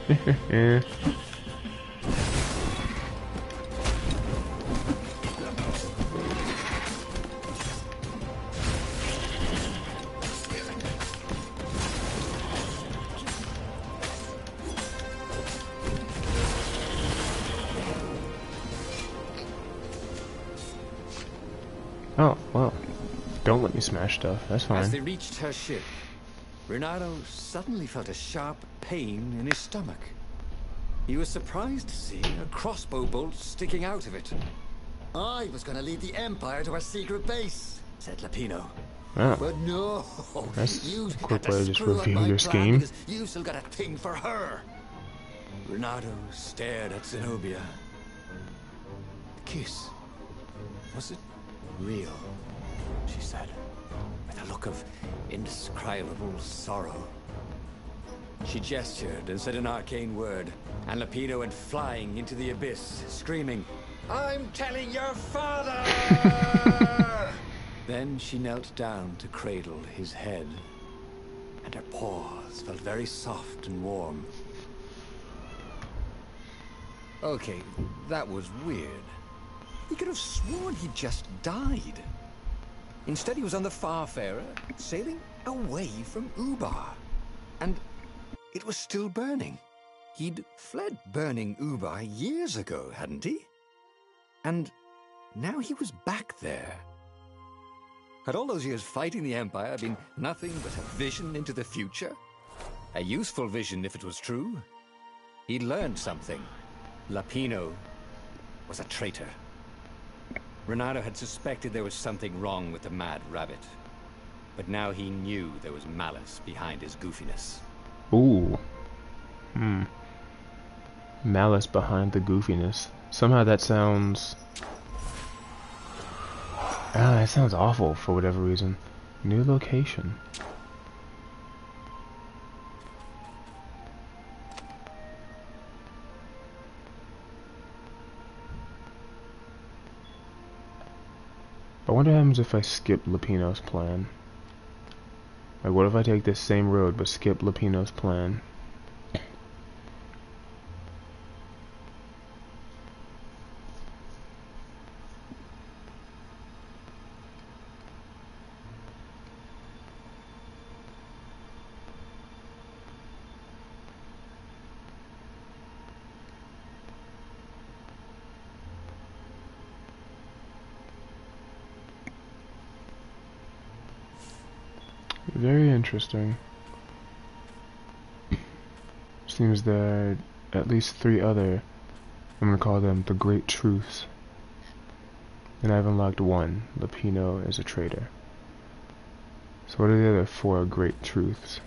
Yeah. Oh, well. Don't let me smash stuff. That's As fine. they reached her ship, Renato suddenly felt a sharp pain in his stomach. He was surprised to see a crossbow bolt sticking out of it. I was going to lead the Empire to our secret base, Said Lapino. Oh, but no. That's You a had quick to way to just screw up reveal my your plan scheme. because you still got a thing for her. Renato stared at Zenobia. The kiss. Was it real? She said, with a look of indescribable sorrow. She gestured and said an arcane word, and Lapino went flying into the abyss, screaming, "I'm telling your father!" Then she knelt down to cradle his head, and her paws felt very soft and warm. Okay, that was weird. He could have sworn he just died. Instead, he was on the Farfarer, sailing away from Ubar. And it was still burning. He'd fled burning Ubar years ago, hadn't he? And now he was back there. Had all those years fighting the Empire been nothing but a vision into the future? A useful vision if it was true. He'd learned something. Lapino was a traitor. Renato had suspected there was something wrong with the Mad Rabbit. But now he knew there was malice behind his goofiness. Ooh. Malice behind the goofiness. Somehow that sounds... it sounds awful for whatever reason. New location. I wonder what happens if I skip Lapino's plan. Like, what if I take this same road but skip Lapino's plan? Very interesting. Seems there are at least 3 other, I'm gonna call them the Great Truths. And I've unlocked 1. Lapino is a traitor. So what are the other 4 Great Truths?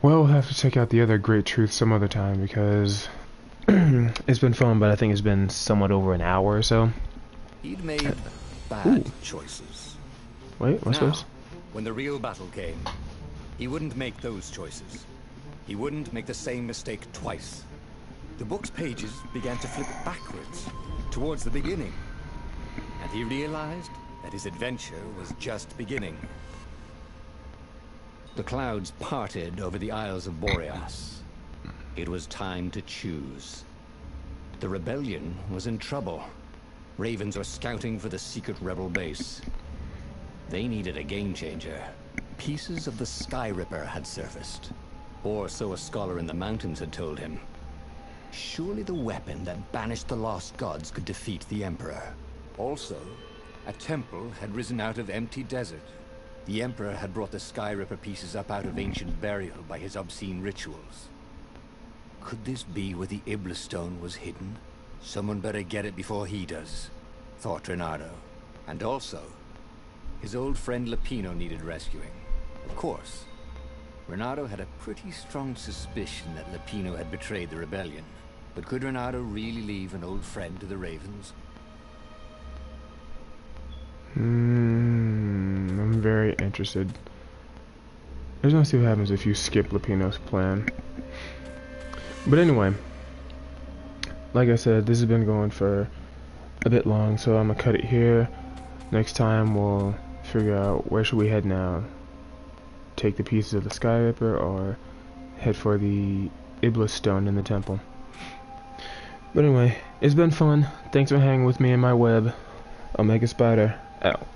Well, we'll have to check out the other Great Truths some other time because it's been fun, but I think it's been somewhat over an hour or so. He'd made bad choices. Wait, what's Now, this? when the real battle came, he wouldn't make those choices. He wouldn't make the same mistake twice. The book's pages began to flip backwards, towards the beginning. And he realized that his adventure was just beginning. The clouds parted over the Isles of Boreas. It was time to choose. The rebellion was in trouble. Ravens were scouting for the secret rebel base. They needed a game changer. Pieces of the Sky Ripper had surfaced. Or so a scholar in the mountains had told him. Surely the weapon that banished the lost gods could defeat the Emperor. Also, a temple had risen out of empty desert. The Emperor had brought the Sky Ripper pieces up out of ancient burial by his obscene rituals. Could this be where the Iblis stone was hidden? Someone better get it before he does, thought Renato. And also, his old friend Lapino needed rescuing. Of course, Renato had a pretty strong suspicion that Lapino had betrayed the rebellion. But could Renato really leave an old friend to the Ravens? I'm very interested. I just want to see what happens if you skip Lapino's plan. But anyway, like I said, this has been going for a bit long, so I'm gonna cut it here. Next time we'll figure out where should we head now. take the pieces of the Sky Ripper or head for the Iblis Stone in the temple. But anyway, it's been fun. Thanks for hanging with me in my web. OmegaSpider, out.